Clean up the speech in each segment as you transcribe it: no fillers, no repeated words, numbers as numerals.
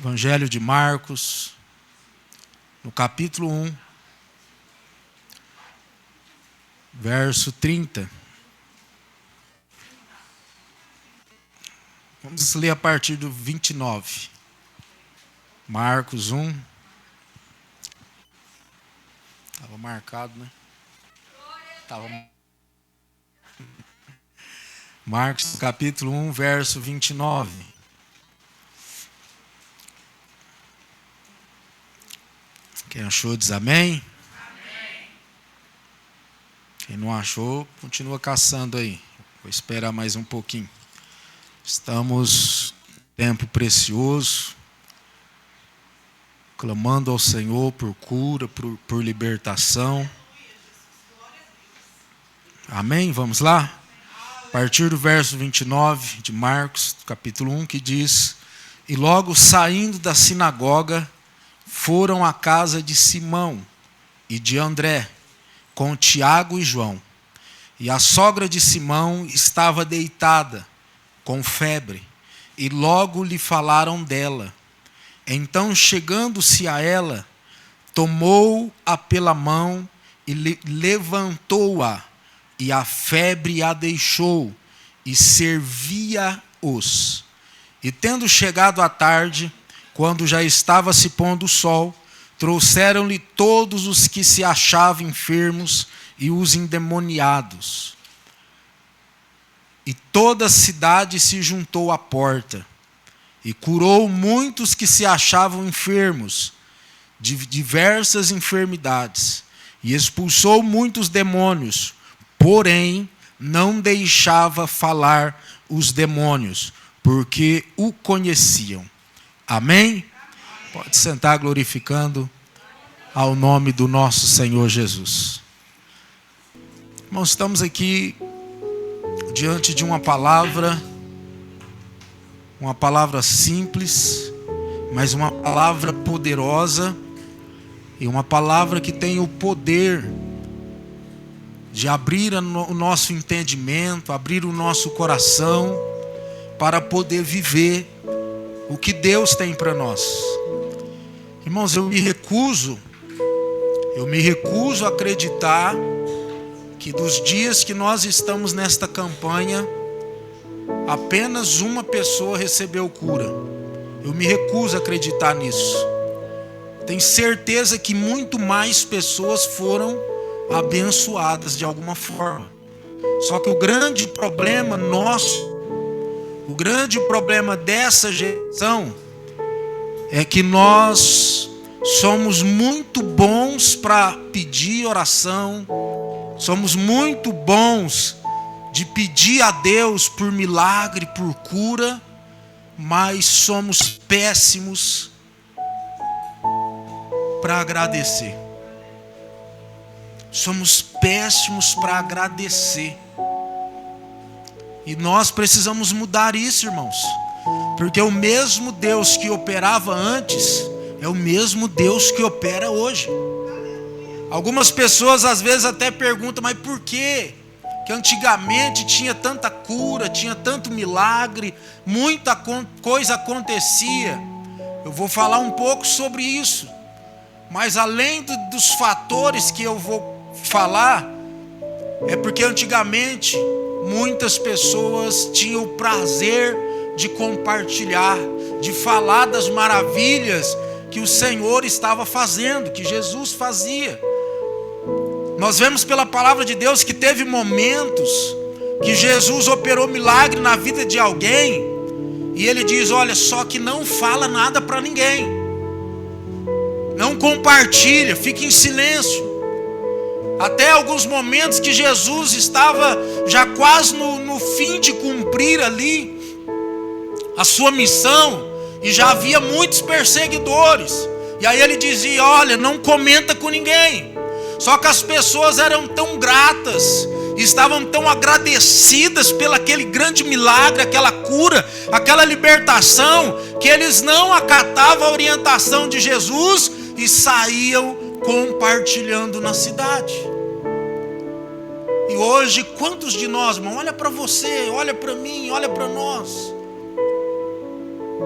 Evangelho de Marcos, no capítulo 1, verso 30. Vamos ler a partir do 29. Marcos 1. Estava marcado, né? Marcos, capítulo 1, verso 29. Quem achou diz amém. Amém. Quem não achou, continua caçando aí. Vou esperar mais um pouquinho. Estamos em tempo precioso, clamando ao Senhor por cura, por libertação. Amém? Vamos lá? A partir do verso 29 de Marcos, capítulo 1, que diz: E logo saindo da sinagoga, foram à casa de Simão e de André, com Tiago e João. E a sogra de Simão estava deitada, com febre, e logo lhe falaram dela. Então, chegando-se a ela, tomou-a pela mão e levantou-a, e a febre a deixou, e servia-os. E tendo chegado à tarde, quando já estava se pondo o sol, trouxeram-lhe todos os que se achavam enfermos e os endemoniados. E toda a cidade se juntou à porta, e curou muitos que se achavam enfermos, de diversas enfermidades, e expulsou muitos demônios, porém não deixava falar os demônios, porque o conheciam. Amém? Pode sentar glorificando ao nome do nosso Senhor Jesus. Irmãos, estamos aqui diante de uma palavra simples, mas uma palavra poderosa e uma palavra que tem o poder de abrir o nosso entendimento, abrir o nosso coração para poder viver o que Deus tem para nós. Irmãos, eu me recuso a acreditar que dos dias que nós estamos nesta campanha, apenas uma pessoa recebeu cura. Eu me recuso a acreditar nisso. Tenho certeza que muito mais pessoas foram abençoadas de alguma forma. Só que o grande problema nosso, o grande problema dessa geração é que nós somos muito bons para pedir oração, somos muito bons de pedir a Deus por milagre, por cura, mas somos péssimos para agradecer. Somos péssimos para agradecer. E nós precisamos mudar isso, irmãos. Porque o mesmo Deus que operava antes é o mesmo Deus que opera hoje. Algumas pessoas às vezes até perguntam, mas por quê? Que antigamente tinha tanta cura, tinha tanto milagre, muita coisa acontecia. Eu vou falar um pouco sobre isso. Mas além dos fatores que eu vou falar, é porque antigamente muitas pessoas tinham o prazer de compartilhar, de falar das maravilhas que o Senhor estava fazendo, que Jesus fazia. Nós vemos pela palavra de Deus que teve momentos que Jesus operou milagre na vida de alguém e ele diz, olha, só que não fala nada para ninguém, não compartilha, fica em silêncio. Até alguns momentos que Jesus estava já quase no fim de cumprir ali a sua missão, e já havia muitos perseguidores, e aí ele dizia, olha, não comenta com ninguém. Só que as pessoas eram tão gratas, estavam tão agradecidas pelo aquele grande milagre, aquela cura, aquela libertação, que eles não acatavam a orientação de Jesus e saíam compartilhando na cidade. E hoje, quantos de nós, irmão, olha para você, olha para mim, olha para nós.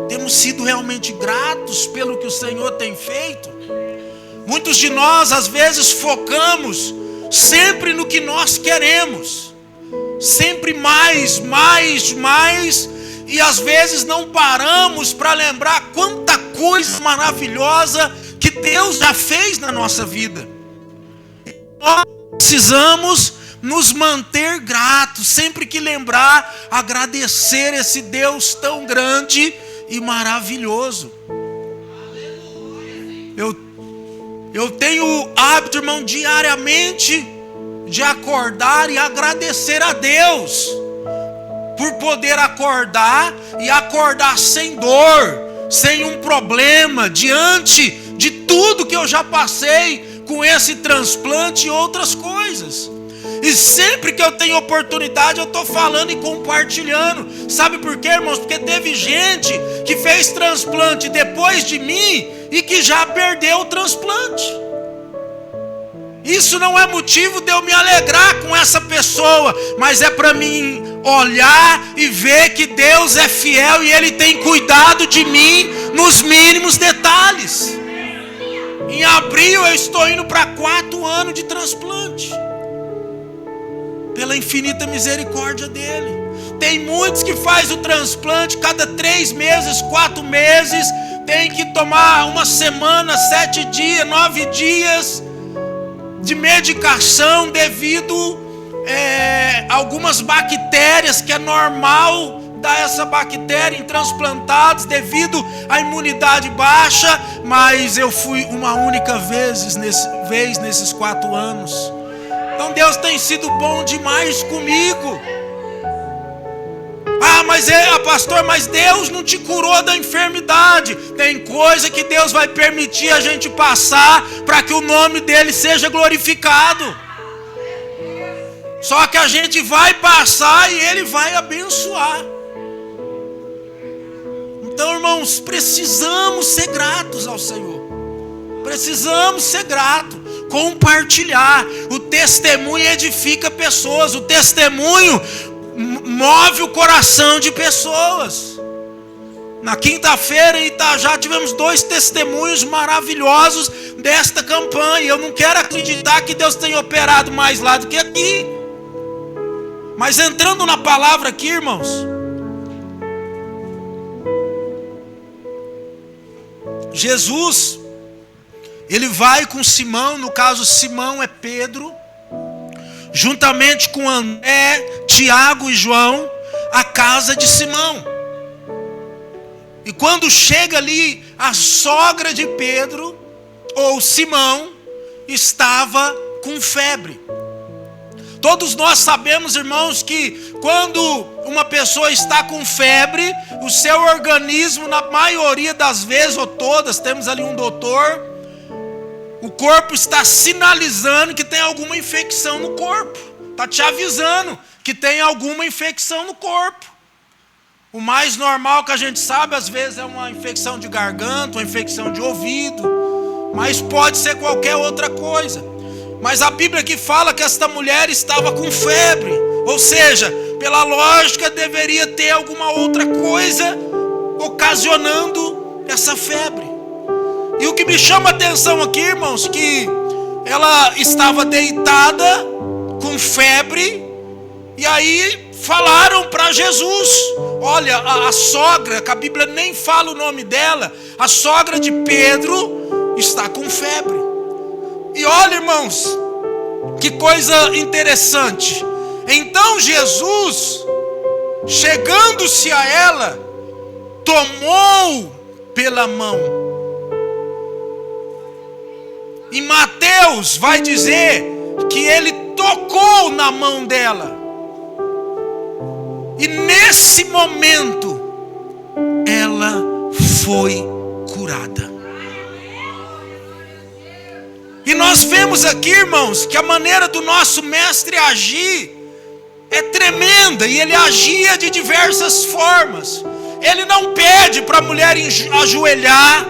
Temos sido realmente gratos pelo que o Senhor tem feito? Muitos de nós, às vezes, focamos sempre no que nós queremos. Sempre mais, e às vezes não paramos para lembrar quanta coisa maravilhosa que Deus já fez na nossa vida. Nós precisamos nos manter gratos, sempre que lembrar, agradecer esse Deus tão grande e maravilhoso. Eu tenho o hábito, irmão, diariamente de acordar e agradecer a Deus por poder acordar e acordar sem dor, sem um problema, diante de tudo que eu já passei com esse transplante e outras coisas. E sempre que eu tenho oportunidade, eu estou falando e compartilhando. Sabe por quê, irmãos? Porque teve gente que fez transplante depois de mim e que já perdeu o transplante. Isso não é motivo de eu me alegrar com essa pessoa, mas é para mim olhar e ver que Deus é fiel e Ele tem cuidado de mim nos mínimos detalhes. Em abril eu estou indo para 4 anos de transplante, pela infinita misericórdia dEle. Tem muitos que faz o transplante cada 3 meses, 4 meses, tem que tomar 1 semana, 7 dias, 9 dias de medicação devido a algumas bactérias, que é normal dar essa bactéria em transplantados devido à imunidade baixa. Mas eu fui uma única vez nesses 4 anos. Então Deus tem sido bom demais comigo. Pastor, mas Deus não te curou da enfermidade. Tem coisa que Deus vai permitir a gente passar para que o nome dele seja glorificado. Só que a gente vai passar e ele vai abençoar. Então, irmãos, precisamos ser gratos ao Senhor. Precisamos ser gratos. Compartilhar. O testemunho edifica pessoas. O testemunho move o coração de pessoas. Na quinta-feira em Itajá tivemos 2 testemunhos maravilhosos desta campanha. Eu não quero acreditar que Deus tenha operado mais lá do que aqui. Mas entrando na palavra aqui, irmãos, Jesus, ele vai com Simão, no caso Simão é Pedro, juntamente com André, Tiago e João, à casa de Simão. E quando chega ali, a sogra de Pedro, ou Simão, estava com febre. Todos nós sabemos, irmãos, que quando uma pessoa está com febre, o seu organismo, na maioria das vezes, ou todas, temos ali um doutor, o corpo está sinalizando que tem alguma infecção no corpo. Está te avisando que tem alguma infecção no corpo. O mais normal que a gente sabe, às vezes, é uma infecção de garganta, uma infecção de ouvido, mas pode ser qualquer outra coisa. Mas a Bíblia aqui fala que esta mulher estava com febre, ou seja, pela lógica deveria ter alguma outra coisa ocasionando essa febre. E o que me chama a atenção aqui, irmãos, que ela estava deitada com febre, e aí falaram para Jesus. Olha, a sogra, que a Bíblia nem fala o nome dela, a sogra de Pedro está com febre. E olha, irmãos, que coisa interessante. Então Jesus, chegando-se a ela, tomou pela mão. E Mateus vai dizer que ele tocou na mão dela. E nesse momento, ela foi curada. E nós vemos aqui, irmãos, que a maneira do nosso mestre agir é tremenda. E ele agia de diversas formas. Ele não pede para a mulher ajoelhar,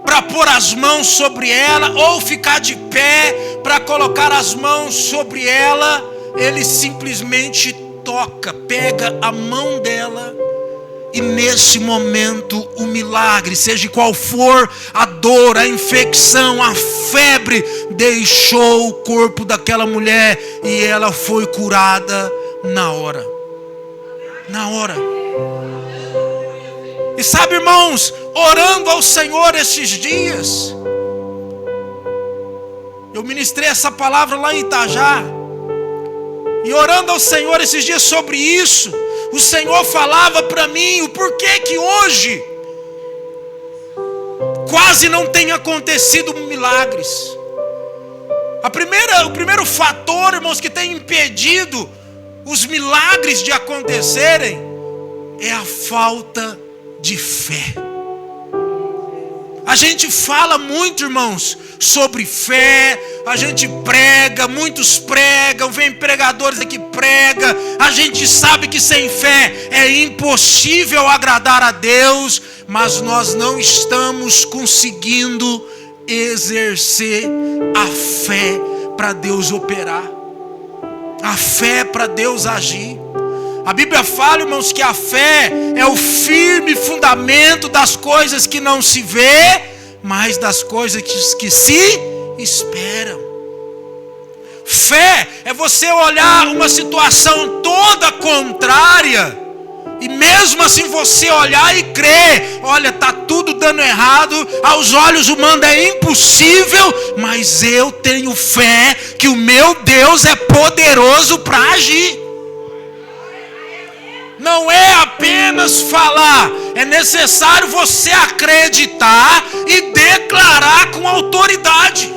para pôr as mãos sobre ela, ou ficar de pé para colocar as mãos sobre ela. Ele simplesmente toca, pega a mão dela E nesse momento o milagre, seja qual for a dor, a infecção, a febre, deixou o corpo daquela mulher e ela foi curada na hora. Na hora. E sabe, irmãos, orando ao Senhor esses dias, eu ministrei essa palavra lá em Itajá, e orando ao Senhor esses dias sobre isso, o Senhor falava para mim o porquê que hoje quase não tem acontecido milagres. O primeiro fator, irmãos, que tem impedido os milagres de acontecerem é a falta de fé. A gente fala muito, irmãos, sobre fé, a gente prega, muitos pregam, vem pregadores aqui prega, a gente sabe que sem fé é impossível agradar a Deus, mas nós não estamos conseguindo exercer a fé para Deus operar, a fé para Deus agir. A Bíblia fala, irmãos, que a fé é o firme fundamento das coisas que não se vê, mas das coisas que se esperam. Fé é você olhar uma situação toda contrária e mesmo assim você olhar e crer. Olha, está tudo dando errado, aos olhos humanos é impossível, mas eu tenho fé que o meu Deus é poderoso para agir. Não é apenas falar, é necessário você acreditar e declarar com autoridade.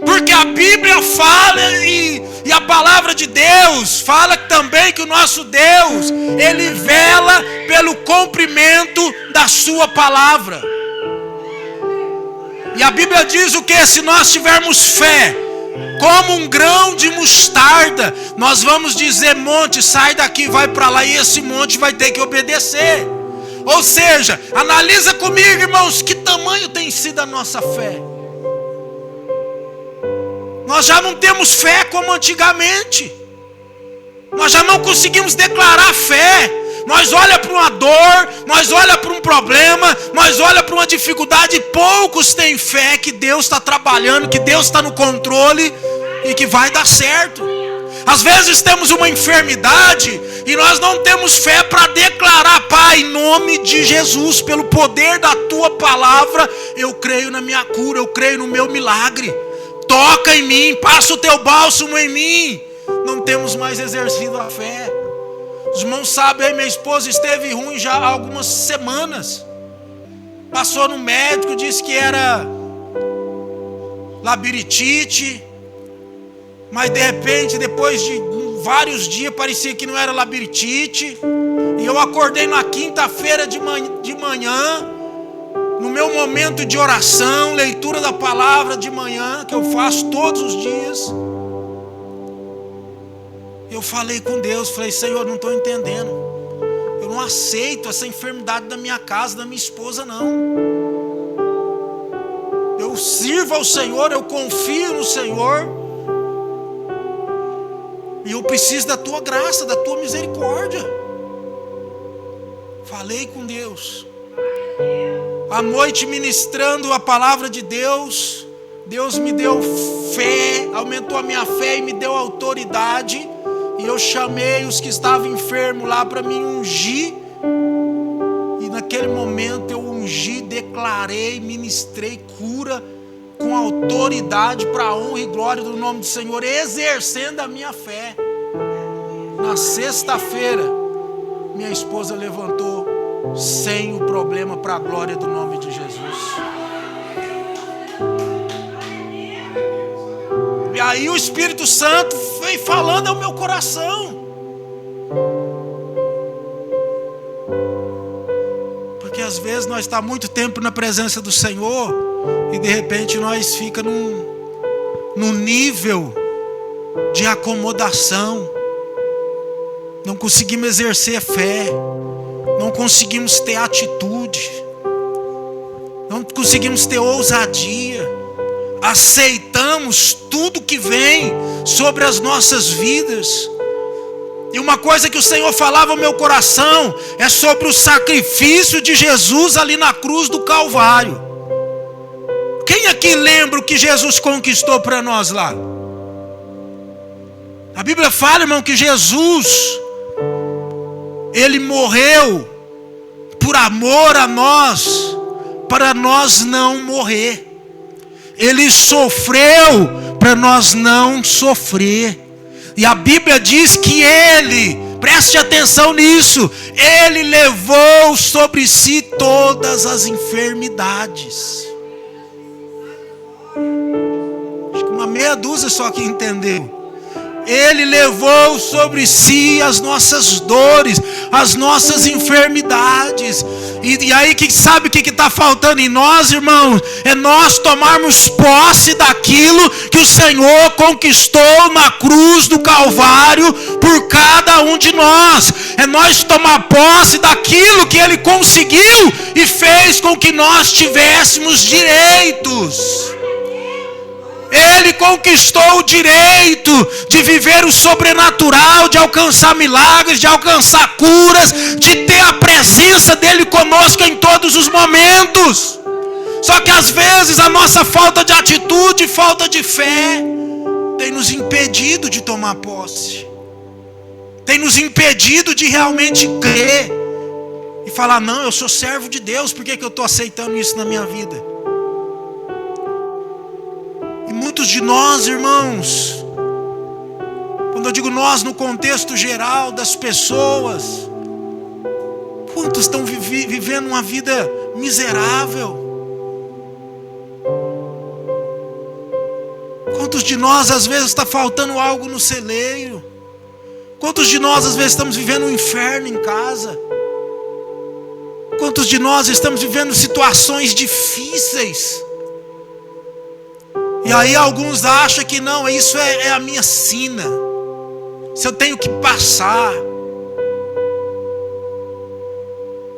Porque a Bíblia fala e a palavra de Deus fala também que o nosso Deus, Ele vela pelo cumprimento da sua palavra. E a Bíblia diz o que? Se nós tivermos fé, como um grão de mostarda, nós vamos dizer: monte, sai daqui, vai para lá, e esse monte vai ter que obedecer. Ou seja, analisa comigo, irmãos, que tamanho tem sido a nossa fé. Nós já não temos fé como antigamente. Nós já não conseguimos declarar fé. Nós olha para uma dor, nós olha para um problema, nós olha para uma dificuldade, poucos têm fé que Deus está trabalhando, que Deus está no controle e que vai dar certo. Às vezes temos uma enfermidade e nós não temos fé para declarar: Pai, em nome de Jesus, pelo poder da Tua palavra, eu creio na minha cura, eu creio no meu milagre. Toca em mim, passa o Teu bálsamo em mim. Não temos mais exercido a fé. Os irmãos sabem, minha esposa esteve ruim já há algumas semanas. Passou no médico, disse que era labirintite. Mas de repente, depois de vários dias, parecia que não era labirintite. E eu acordei na quinta-feira de manhã, no meu momento de oração, leitura da palavra de manhã, que eu faço todos os dias. Eu falei com Deus, falei: Senhor, não estou entendendo. Eu não aceito essa enfermidade da minha casa, da minha esposa, não. Eu sirvo ao Senhor, eu confio no Senhor. E eu preciso da Tua graça, da Tua misericórdia. Falei com Deus. À noite, ministrando a palavra de Deus, Deus me deu fé, aumentou a minha fé e me deu autoridade. E eu chamei os que estavam enfermos lá para me ungir. E naquele momento eu ungi, declarei, ministrei cura com autoridade para a honra e glória do nome do Senhor, exercendo a minha fé. Na sexta-feira, minha esposa levantou sem o problema, para a glória do nome de Jesus. E aí o Espírito Santo foi falando ao meu coração. Porque às vezes nós estamos muito tempo na presença do Senhor e de repente nós ficamos num nível de acomodação. Não conseguimos exercer fé. Não conseguimos ter atitude. Não conseguimos ter ousadia. Aceitamos tudo que vem sobre as nossas vidas. E uma coisa que o Senhor falava ao meu coração é sobre o sacrifício de Jesus ali na cruz do Calvário. Quem aqui lembra o que Jesus conquistou para nós lá? A Bíblia fala, irmão, que Jesus, Ele morreu por amor a nós, para nós não morrer. Ele sofreu para nós não sofrer. E a Bíblia diz que Ele, preste atenção nisso, Ele levou sobre si todas as enfermidades. Acho que uma meia dúzia só que entendeu. Ele levou sobre si as nossas dores, as nossas enfermidades. E aí, sabe o que está faltando em nós, irmãos? É nós tomarmos posse daquilo que o Senhor conquistou na cruz do Calvário por cada um de nós. É nós tomar posse daquilo que Ele conseguiu e fez com que nós tivéssemos direitos. Ele conquistou o direito de viver o sobrenatural, de alcançar milagres, de alcançar curas, de ter a presença dele conosco em todos os momentos. Só que às vezes a nossa falta de atitude, falta de fé, tem nos impedido de tomar posse, tem nos impedido de realmente crer e falar: não, eu sou servo de Deus, por que eu estou aceitando isso na minha vida? E muitos de nós, irmãos, quando eu digo nós no contexto geral das pessoas, quantos estão vivendo uma vida miserável? Quantos de nós às vezes está faltando algo no celeiro? Quantos de nós às vezes estamos vivendo um inferno em casa? Quantos de nós estamos vivendo situações difíceis? E aí alguns acham que não, isso é a minha sina, se eu tenho que passar.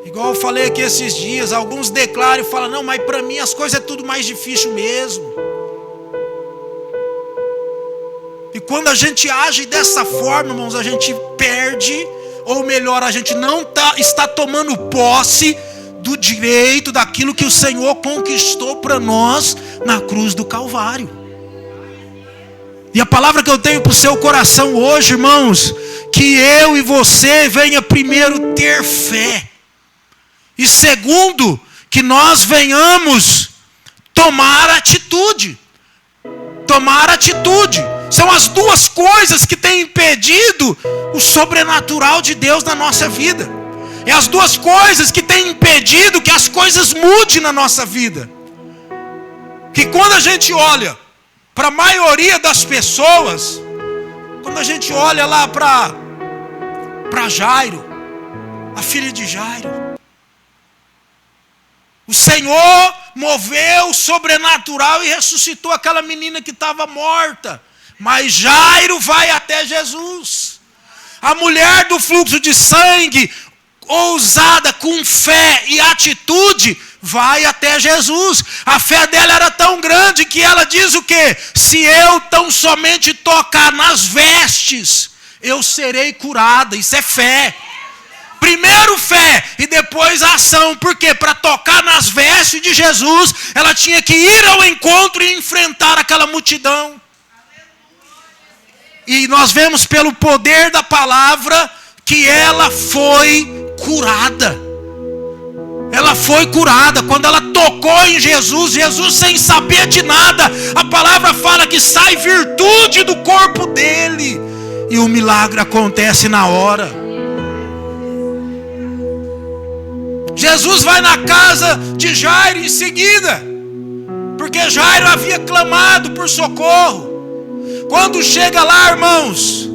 Igual eu falei aqui esses dias, alguns declaram e falam: não, mas para mim as coisas é tudo mais difícil mesmo. E quando a gente age dessa forma, irmãos, a gente perde, ou melhor, a gente não está tomando posse do direito daquilo que o Senhor conquistou para nós na cruz do Calvário. E a palavra que eu tenho para o seu coração hoje, irmãos, que eu e você venha primeiro ter fé, e segundo, que nós venhamos tomar atitude. Tomar atitude. São as duas coisas que têm impedido o sobrenatural de Deus na nossa vida. É as duas coisas que têm impedido que as coisas mudem na nossa vida. Que quando a gente olha para a maioria das pessoas, quando a gente olha lá para Jairo, a filha de Jairo, o Senhor moveu o sobrenatural e ressuscitou aquela menina que estava morta. Mas Jairo vai até Jesus. A mulher do fluxo de sangue, ousada, com fé e atitude, vai até Jesus. A fé dela era tão grande que ela diz o quê? Se eu tão somente tocar nas vestes, eu serei curada. Isso é fé. Primeiro fé e depois ação. Por quê? Para tocar nas vestes de Jesus, ela tinha que ir ao encontro e enfrentar aquela multidão. E nós vemos pelo poder da palavra que ela foi curada. Ela foi curada. Quando ela tocou em Jesus, Jesus sem saber de nada, a palavra fala que sai virtude do corpo dele. E o milagre acontece na hora. Jesus vai na casa de Jairo em seguida, porque Jairo havia clamado por socorro. Quando chega lá, irmãos,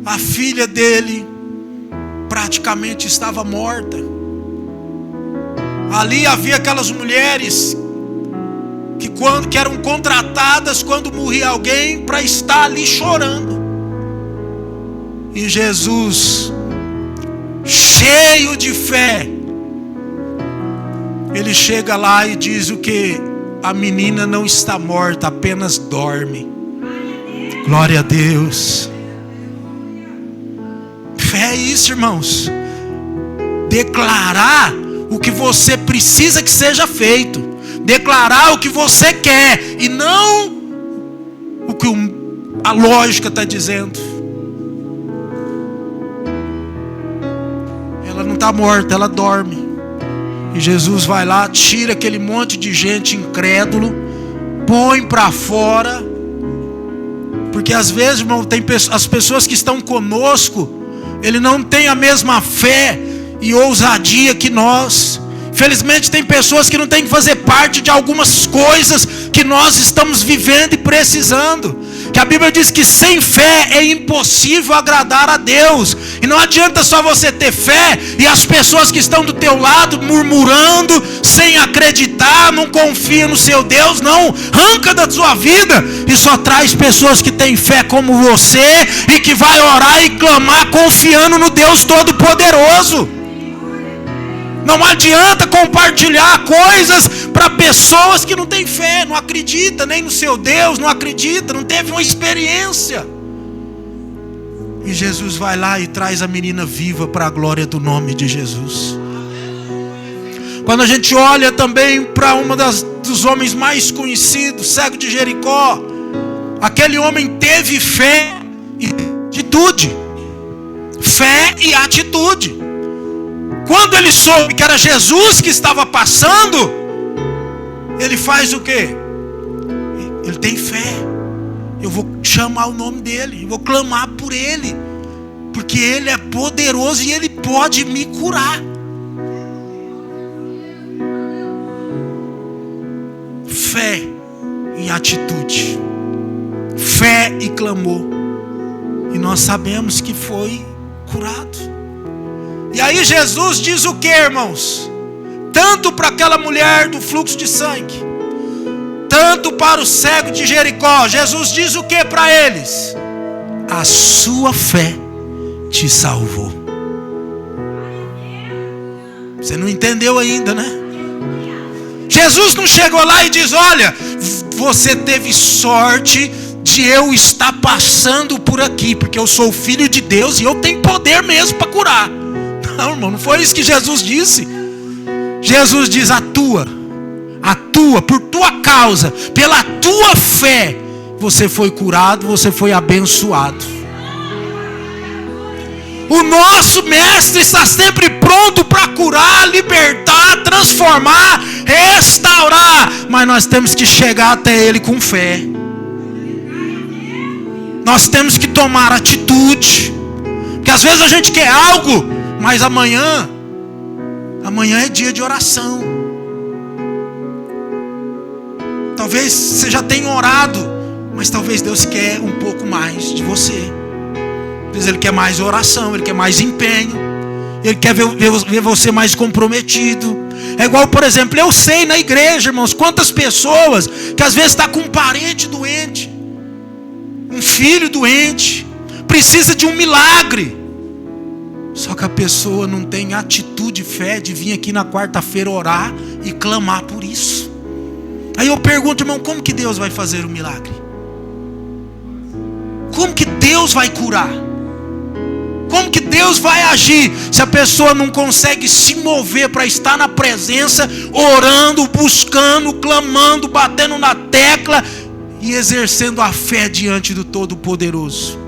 a filha dele praticamente estava morta. Ali havia aquelas mulheres que eram contratadas quando morria alguém para estar ali chorando. E Jesus, cheio de fé, ele chega lá e diz o que? A menina não está morta, apenas dorme. Glória a Deus. Fé é isso, irmãos. Declarar o que você precisa que seja feito. Declarar o que você quer e não o que a lógica está dizendo. Ela não está morta, ela dorme. E Jesus vai lá, tira aquele monte de gente incrédulo, põe para fora. Porque às vezes, irmão, tem as pessoas que estão conosco, ele não tem a mesma fé e ousadia que nós. Infelizmente tem pessoas que não têm que fazer parte de algumas coisas que nós estamos vivendo e precisando. Que a Bíblia diz que sem fé é impossível agradar a Deus. E não adianta só você ter fé e as pessoas que estão do teu lado murmurando, sem acreditar, não confia no seu Deus. Não, arranca da sua vida e só traz pessoas que têm fé como você e que vai orar e clamar confiando no Deus Todo-Poderoso. Não adianta compartilhar coisas para pessoas que não têm fé, não acreditam nem no seu Deus, não acredita, não teve uma experiência. E Jesus vai lá e traz a menina viva para a glória do nome de Jesus. Quando a gente olha também para dos homens mais conhecidos, cego de Jericó, aquele homem teve fé e atitude. Fé e atitude. Quando ele soube que era Jesus que estava passando, ele faz o quê? Ele tem fé. Eu vou chamar o nome dele, eu vou clamar por ele, porque ele é poderoso e ele pode me curar. Fé e atitude, fé e clamor, e nós sabemos que foi curado. E aí Jesus diz o que, irmãos? Tanto para aquela mulher do fluxo de sangue, tanto para o cego de Jericó, Jesus diz o que para eles? A sua fé te salvou. Você não entendeu ainda, né? Jesus não chegou lá e diz: olha, você teve sorte de eu estar passando por aqui, porque eu sou o Filho de Deus e eu tenho poder mesmo para curar. Não, irmão, não foi isso que Jesus disse. Jesus diz: atua, por tua causa, pela tua fé, você foi curado, você foi abençoado. O nosso mestre está sempre pronto para curar, libertar, transformar, restaurar, mas nós temos que chegar até ele com fé. Nós temos que tomar atitude, porque às vezes a gente quer algo, mas amanhã é dia de oração. Talvez você já tenha orado, mas talvez Deus quer um pouco mais de você. Talvez Ele quer mais oração, Ele quer mais empenho, Ele quer ver você mais comprometido. É igual, por exemplo, eu sei na igreja, irmãos, quantas pessoas que às vezes está com um parente doente, um filho doente, precisa de um milagre. Só que a pessoa não tem atitude e fé de vir aqui na quarta-feira orar e clamar por isso. Aí eu pergunto, irmão, como que Deus vai fazer o milagre? Como que Deus vai curar? Como que Deus vai agir se a pessoa não consegue se mover para estar na presença, orando, buscando, clamando, batendo na tecla e exercendo a fé diante do Todo-Poderoso?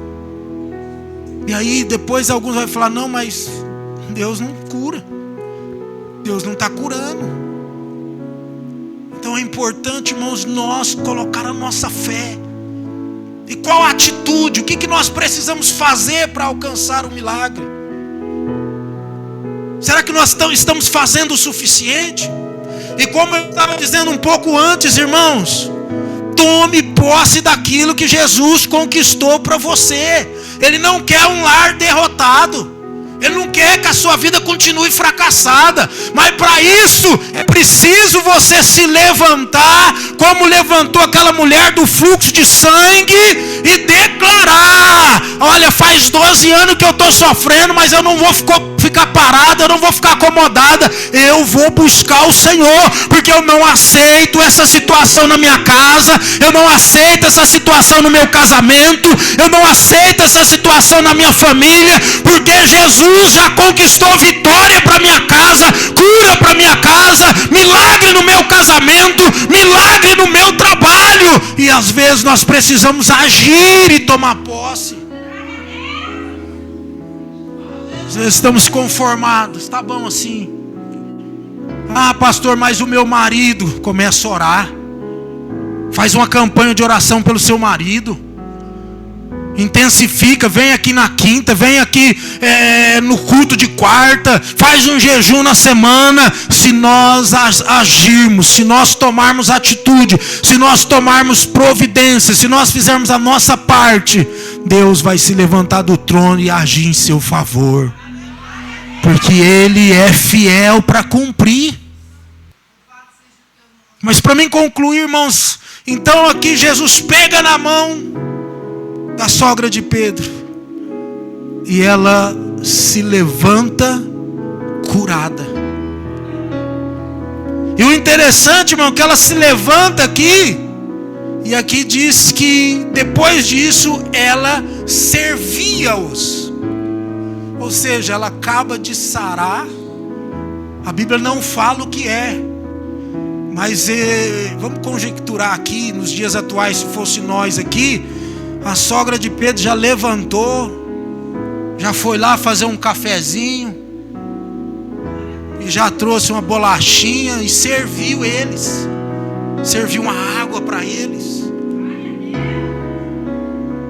E aí depois alguns vão falar: não, mas Deus não cura, Deus não está curando. Então é importante, irmãos, nós colocar a nossa fé. E qual a atitude? O que nós precisamos fazer para alcançar o milagre? Será que nós estamos fazendo o suficiente? E como eu estava dizendo um pouco antes, irmãos, tome posse daquilo que Jesus conquistou para você. Ele não quer um lar derrotado. Ele não quer que a sua vida continue fracassada. Mas para isso é preciso você se levantar, como levantou aquela mulher do fluxo de sangue, e declarar: olha, faz 12 anos que eu estou sofrendo, mas eu não vou ficar parada, eu não vou ficar acomodada. Eu vou buscar o Senhor, porque eu não aceito essa situação na minha casa, eu não aceito essa situação no meu casamento, eu não aceito essa situação na minha família, porque Jesus já conquistou vitória para minha casa, cura para minha casa, milagre no meu casamento, milagre no meu trabalho. E às vezes nós precisamos agir e tomar posse. Às vezes estamos conformados, está bom assim. Ah, pastor, mas o meu marido, começa a orar. Faz uma campanha de oração pelo seu marido. Intensifica, vem aqui na quinta, vem aqui no culto de quarta, faz um jejum na semana. Se nós agirmos, se nós tomarmos atitude, se nós tomarmos providência, se nós fizermos a nossa parte, Deus vai se levantar do trono e agir em seu favor, porque Ele é fiel para cumprir. Mas para mim concluir, irmãos, então aqui Jesus pega na mão da sogra de Pedro, e ela se levanta curada. E o interessante, irmão, que ela se levanta aqui, e aqui diz que depois disso ela servia-os. Ou seja, ela acaba de sarar. A Bíblia não fala o que é, mas vamos conjecturar aqui, nos dias atuais, se fosse nós aqui, a sogra de Pedro já levantou, já foi lá fazer um cafezinho, e já trouxe uma bolachinha e serviu eles, serviu uma água para eles.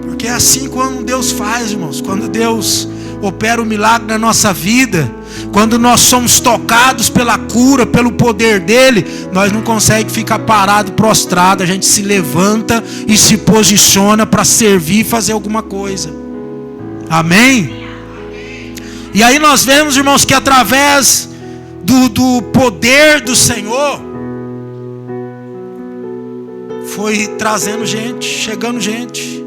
Porque é assim quando Deus faz, irmãos. Quando Deus opera o milagre na nossa vida, quando nós somos tocados pela cura, pelo poder dele, nós não conseguimos ficar parado, prostrado. A gente se levanta e se posiciona para servir e fazer alguma coisa. Amém? E aí nós vemos, irmãos, que através do poder do Senhor, foi trazendo gente, chegando gente.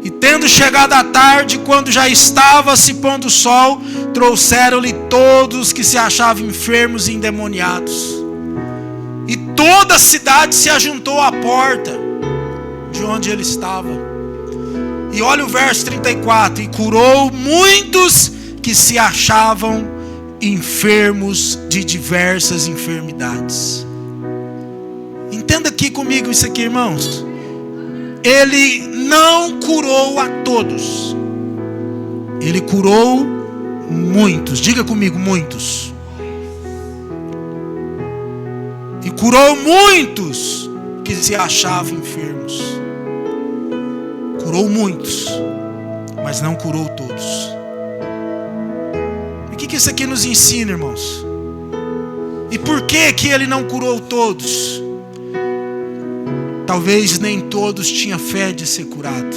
E tendo chegado a tarde, quando já estava se pondo o sol, trouxeram-lhe todos que se achavam enfermos e endemoniados. E toda a cidade se ajuntou à porta de onde ele estava. E olha o verso 34: e curou muitos que se achavam enfermos de diversas enfermidades. Entenda aqui comigo isso aqui, irmãos. Ele não curou a todos, ele curou muitos. Diga comigo, muitos. E curou muitos que se achavam enfermos. Curou muitos, mas não curou todos. E o que isso aqui nos ensina, irmãos? E por que ele não curou todos? Talvez nem todos tinham fé de ser curado.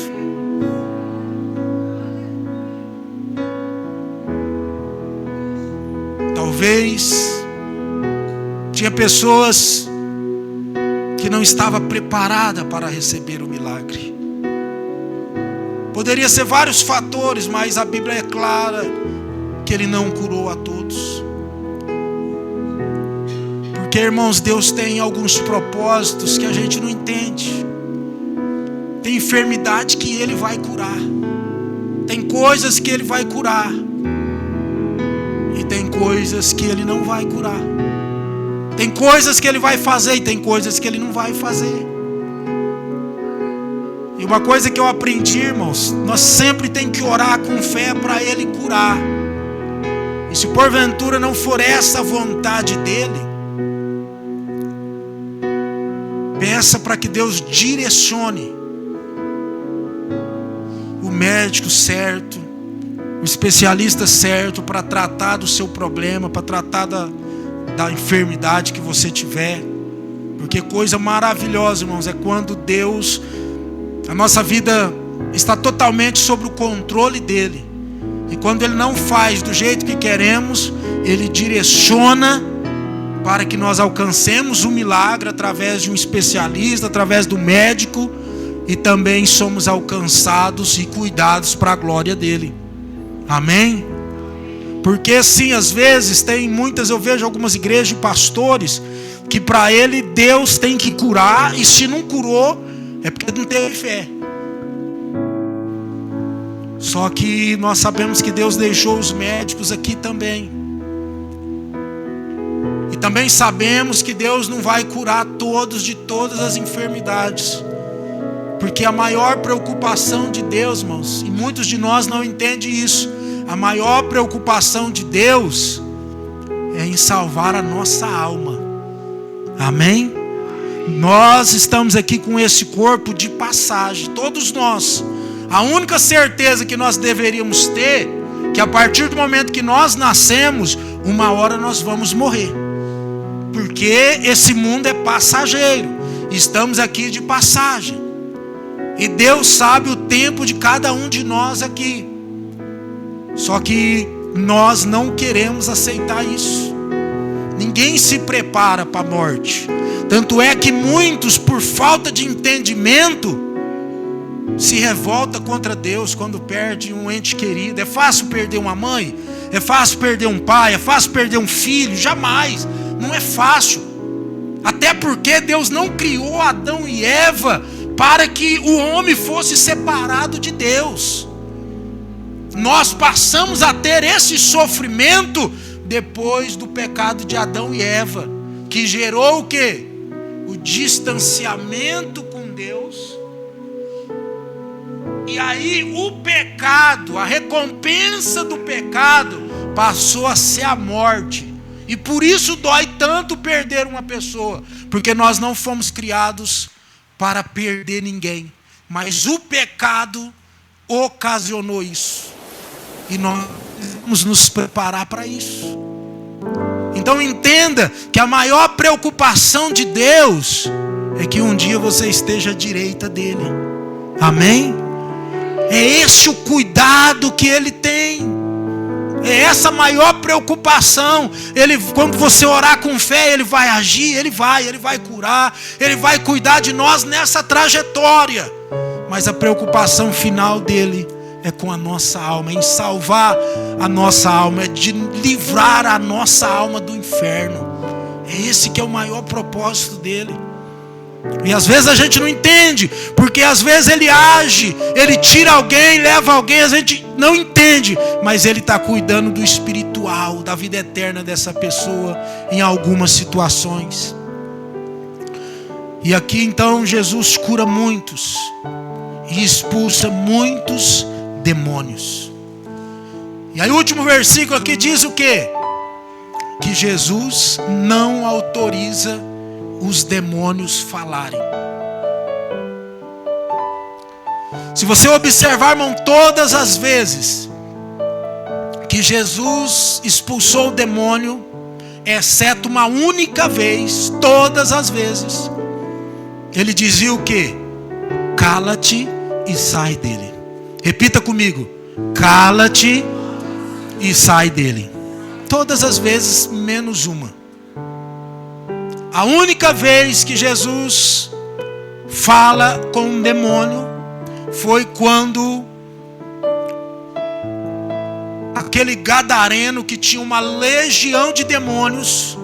Talvez tinha pessoas que não estavam preparadas para receber o milagre. Poderia ser vários fatores, mas a Bíblia é clara que ele não curou a todos. Porque, irmãos, Deus tem alguns propósitos que a gente não entende. Tem enfermidade que Ele vai curar, tem coisas que Ele vai curar, e tem coisas que Ele não vai curar. Tem coisas que Ele vai fazer e tem coisas que Ele não vai fazer. E uma coisa que eu aprendi, irmãos, nós sempre tem que orar com fé para Ele curar. E se porventura não for essa a vontade dEle, peça para que Deus direcione o médico certo, o especialista certo para tratar do seu problema, para tratar da enfermidade que você tiver. Porque coisa maravilhosa, irmãos, é quando Deus, a nossa vida está totalmente sob o controle dele, E quando Ele não faz do jeito que queremos, Ele direciona para que nós alcancemos o milagre através de um especialista, através do médico, e também somos alcançados e cuidados para a glória dEle. Amém? Porque sim, às vezes eu vejo algumas igrejas de pastores que para ele Deus tem que curar, e se não curou é porque não teve fé. Só que nós sabemos que Deus deixou os médicos aqui também. E também sabemos que Deus não vai curar todos de todas as enfermidades. Porque a maior preocupação de Deus, irmãos, e muitos de nós não entendem isso, a maior preocupação de Deus é em salvar a nossa alma. Amém? Nós estamos aqui com esse corpo de passagem, todos nós. A única certeza que nós deveríamos ter, que a partir do momento que nós nascemos, uma hora nós vamos morrer. Porque esse mundo é passageiro, estamos aqui de passagem. E Deus sabe o tempo de cada um de nós aqui. Só que nós não queremos aceitar isso. Ninguém se prepara para a morte. Tanto é que muitos, por falta de entendimento, se revoltam contra Deus quando perde um ente querido. É fácil perder uma mãe? É fácil perder um pai? É fácil perder um filho? Jamais. Não é fácil. Até porque Deus não criou Adão e Eva para que o homem fosse separado de Deus. Nós passamos a ter esse sofrimento depois do pecado de Adão e Eva, que gerou o quê? O distanciamento com Deus. E aí o pecado, a recompensa do pecado passou a ser a morte. E por isso dói tanto perder uma pessoa, porque nós não fomos criados para perder ninguém, mas o pecado ocasionou isso. E nós vamos nos preparar para isso. Então entenda que a maior preocupação de Deus é que um dia você esteja à direita dele. Amém? É esse o cuidado que Ele tem. É essa a maior preocupação. Quando você orar com fé, Ele vai agir, Ele vai curar, Ele vai cuidar de nós nessa trajetória. Mas a preocupação final dEle é com a nossa alma, em salvar a nossa alma, é de livrar a nossa alma do inferno. É esse que é o maior propósito dEle. E às vezes a gente não entende, porque às vezes Ele age, Ele tira alguém, leva alguém, a gente não entende, mas Ele está cuidando do espiritual, da vida eterna dessa pessoa em algumas situações. E aqui então Jesus cura muitos e expulsa muitos demônios. E aí o último versículo aqui diz o quê? Que Jesus não autoriza os demônios falarem. Se você observar, irmão, todas as vezes que Jesus expulsou o demônio, exceto uma única vez, todas as vezes, Ele dizia o quê? Cala-te e sai dele. Repita comigo: cala-te e sai dele. Todas as vezes, menos uma. A única vez que Jesus fala com um demônio foi quando aquele gadareno que tinha uma legião de demônios,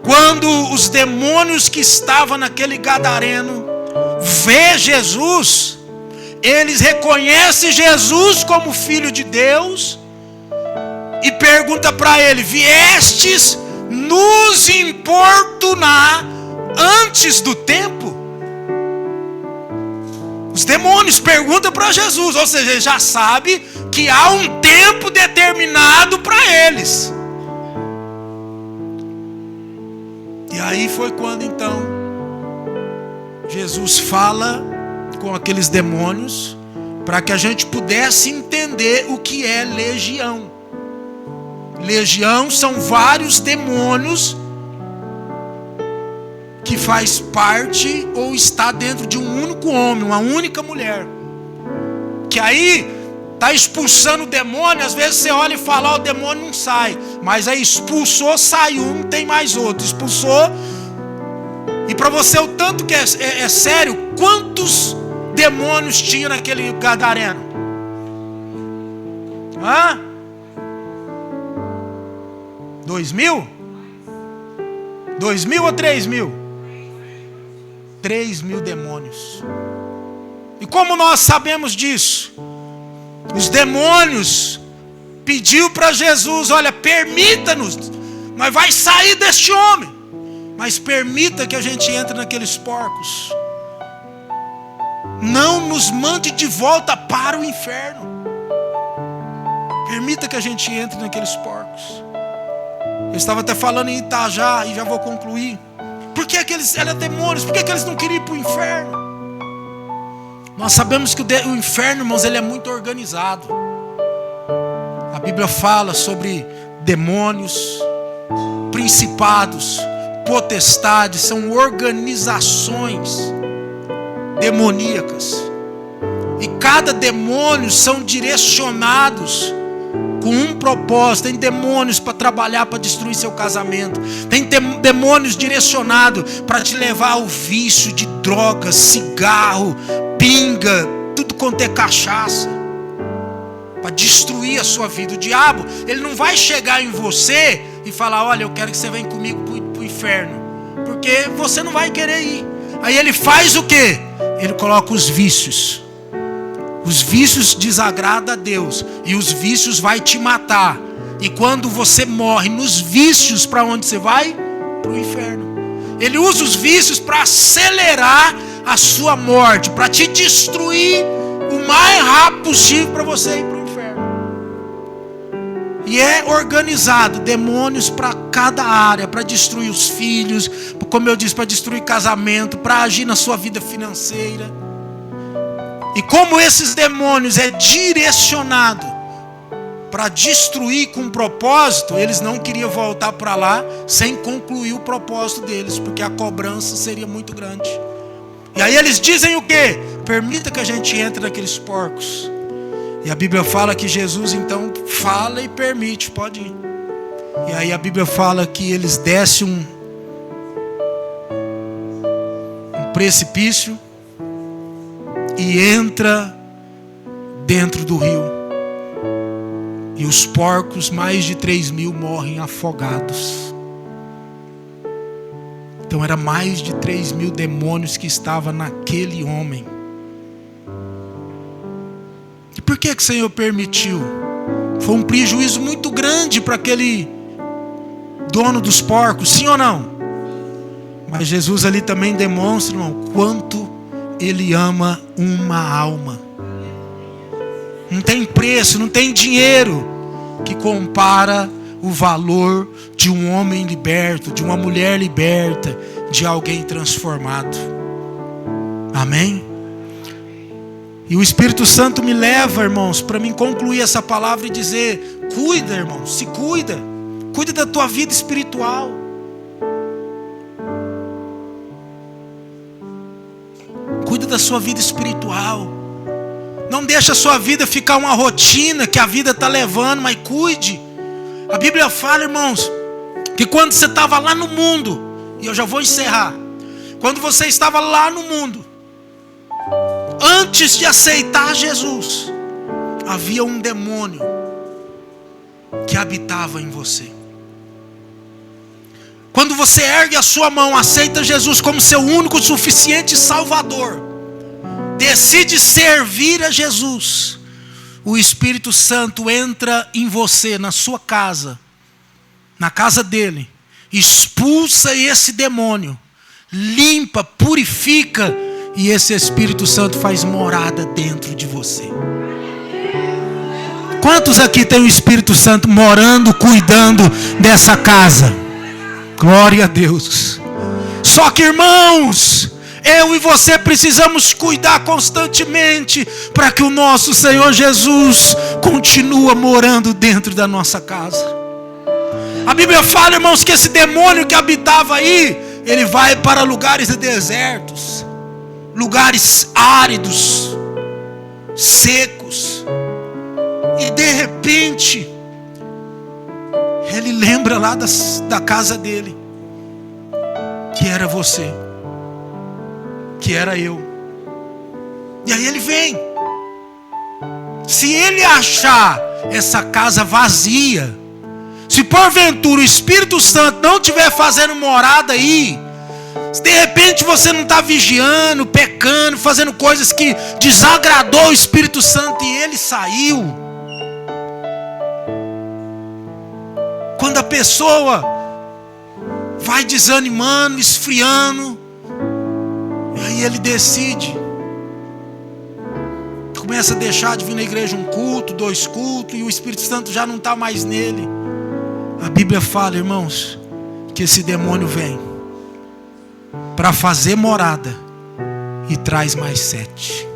quando os demônios que estavam naquele gadareno vê Jesus, eles reconhecem Jesus como Filho de Deus e pergunta para ele: viestes nos importunar antes do tempo? Os demônios perguntam para Jesus, ou seja, ele já sabe que há um tempo determinado para eles. E aí foi quando então Jesus fala com aqueles demônios para que a gente pudesse entender o que é legião. Legião são vários demônios que faz parte ou está dentro de um único homem, uma única mulher. Que aí está expulsando o demônio, às vezes você olha e fala, o demônio não sai. Mas aí expulsou, saiu, não tem mais outro. Expulsou. E para você o tanto que é sério, quantos demônios tinha naquele gadareno? 2.000? 2.000 ou 3.000? 3.000 demônios. E como nós sabemos disso? Os demônios pediu para Jesus, olha, permita-nos, nós vai sair deste homem, mas permita que a gente entre naqueles porcos. Não nos mande de volta para o inferno. Permita que a gente entre naqueles porcos. Eu estava até falando em Itajá, e já vou concluir. Por que aqueles eram demônios? Por que eles não queriam ir para o inferno? Nós sabemos que o inferno, irmãos, ele é muito organizado. A Bíblia fala sobre demônios, principados, potestades, são organizações demoníacas. E cada demônio são direcionados com um propósito. Tem demônios para trabalhar, para destruir seu casamento. Tem demônios direcionados para te levar ao vício de drogas, cigarro, pinga, tudo quanto é cachaça, para destruir a sua vida. O diabo, ele não vai chegar em você e falar, olha, eu quero que você venha comigo para o inferno, porque você não vai querer ir. Aí ele faz o quê? Ele coloca os vícios. Os vícios desagradam a Deus, e os vícios vai te matar. E quando você morre nos vícios, para onde você vai? Para o inferno. Ele usa os vícios para acelerar a sua morte, para te destruir o mais rápido possível, para você ir para o inferno. E é organizado demônios para cada área, para destruir os filhos, como eu disse, para destruir casamento, para agir na sua vida financeira. E como esses demônios é direcionado para destruir com propósito, eles não queriam voltar para lá sem concluir o propósito deles, porque a cobrança seria muito grande. E aí eles dizem o quê? Permita que a gente entre naqueles porcos. E a Bíblia fala que Jesus então fala e permite, pode ir. E aí a Bíblia fala que eles descem um precipício e entra dentro do rio. E os porcos, mais de 3.000, morrem afogados. Então era mais de 3.000 demônios que estavam naquele homem. E por que o Senhor permitiu? Foi um prejuízo muito grande para aquele dono dos porcos, sim ou não? Mas Jesus ali também demonstra, irmão, quanto Ele ama uma alma. Não tem preço, não tem dinheiro que compara o valor de um homem liberto, de uma mulher liberta, de alguém transformado. Amém? E o Espírito Santo me leva, irmãos, para mim concluir essa palavra e dizer: cuida, irmão, se cuida. Cuida da tua vida espiritual. Cuida da sua vida espiritual. Não deixa a sua vida ficar uma rotina que a vida está levando, mas cuide. A Bíblia fala, irmãos, que quando você estava lá no mundo, e eu já vou encerrar, quando você estava lá no mundo, antes de aceitar Jesus, havia um demônio que habitava em você. Quando você ergue a sua mão, aceita Jesus como seu único, suficiente Salvador, decide servir a Jesus, o Espírito Santo entra em você, na sua casa, na casa dele, expulsa esse demônio, limpa, purifica, e esse Espírito Santo faz morada dentro de você. Quantos aqui tem o Espírito Santo morando, cuidando dessa casa? Glória a Deus. Só que, irmãos, eu e você precisamos cuidar constantemente para que o nosso Senhor Jesus continue morando dentro da nossa casa. A Bíblia fala, irmãos, que esse demônio que habitava aí, ele vai para lugares desertos, lugares áridos, secos. E de repente, ele lembra lá da casa dele, que era você, que era eu. E aí ele vem. Se ele achar essa casa vazia, se porventura o Espírito Santo não estiver fazendo morada aí, se de repente você não está vigiando, pecando, fazendo coisas que desagradou o Espírito Santo e ele saiu. Quando a pessoa vai desanimando, esfriando, e aí ele decide, começa a deixar de vir na igreja um culto, 2 cultos, e o Espírito Santo já não está mais nele. A Bíblia fala, irmãos, que esse demônio vem para fazer morada e traz mais 7.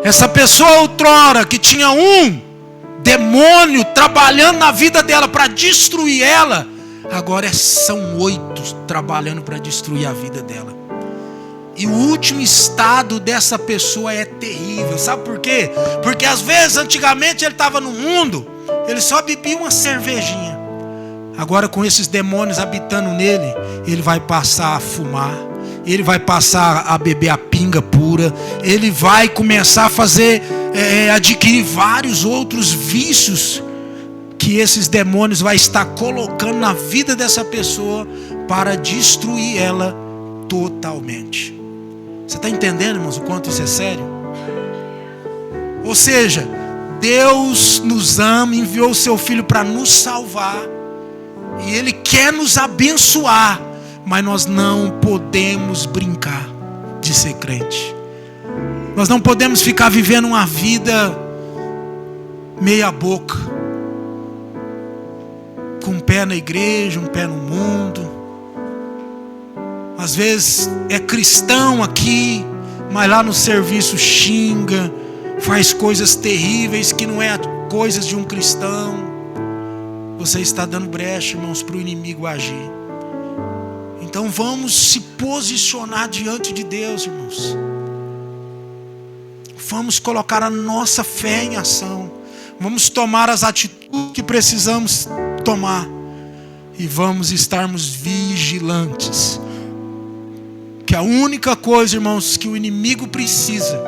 Essa pessoa outrora que tinha um demônio trabalhando na vida dela para destruir ela, agora são 8 trabalhando para destruir a vida dela. E o último estado dessa pessoa é terrível. Sabe por quê? Porque às vezes, antigamente ele estava no mundo, ele só bebia uma cervejinha. Agora com esses demônios habitando nele, ele vai passar a fumar, ele vai passar a beber a pinga pura, ele vai começar a fazer, adquirir vários outros vícios que esses demônios vai estar colocando na vida dessa pessoa para destruir ela totalmente. Você está entendendo, irmãos, o quanto isso é sério? Ou seja, Deus nos ama, enviou o seu Filho para nos salvar, e Ele quer nos abençoar, mas nós não podemos brincar de ser crente. Nós não podemos ficar vivendo uma vida meia boca, com um pé na igreja, um pé no mundo. Às vezes é cristão aqui, mas lá no serviço xinga, faz coisas terríveis que não é coisas de um cristão. Você está dando brecha, irmãos, para o inimigo agir. Então vamos se posicionar diante de Deus, irmãos. Vamos colocar a nossa fé em ação. Vamos tomar as atitudes que precisamos tomar. E vamos estarmos vigilantes. Que a única coisa, irmãos, que o inimigo precisa,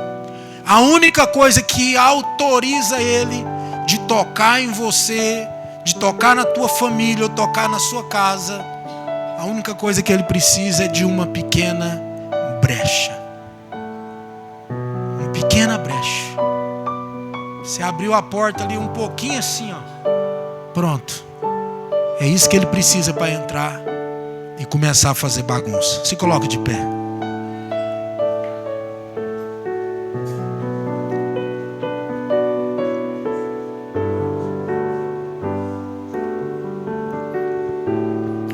a única coisa que autoriza ele de tocar em você, de tocar na tua família ou tocar na sua casa, a única coisa que ele precisa é de uma pequena brecha. Uma pequena brecha. Você abriu a porta ali um pouquinho assim, ó. Pronto. É isso que ele precisa para entrar e começar a fazer bagunça. Se coloque de pé.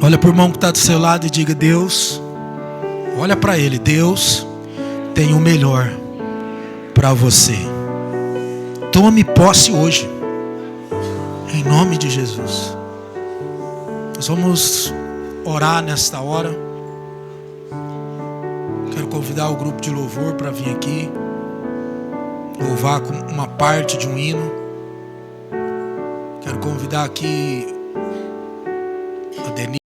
Olha para o irmão que está do seu lado e diga: Deus, olha para ele, Deus tem o melhor para você. Tome posse hoje, em nome de Jesus. Nós vamos orar nesta hora. Quero convidar o grupo de louvor para vir aqui louvar com uma parte de um hino. Quero convidar aqui a Denise.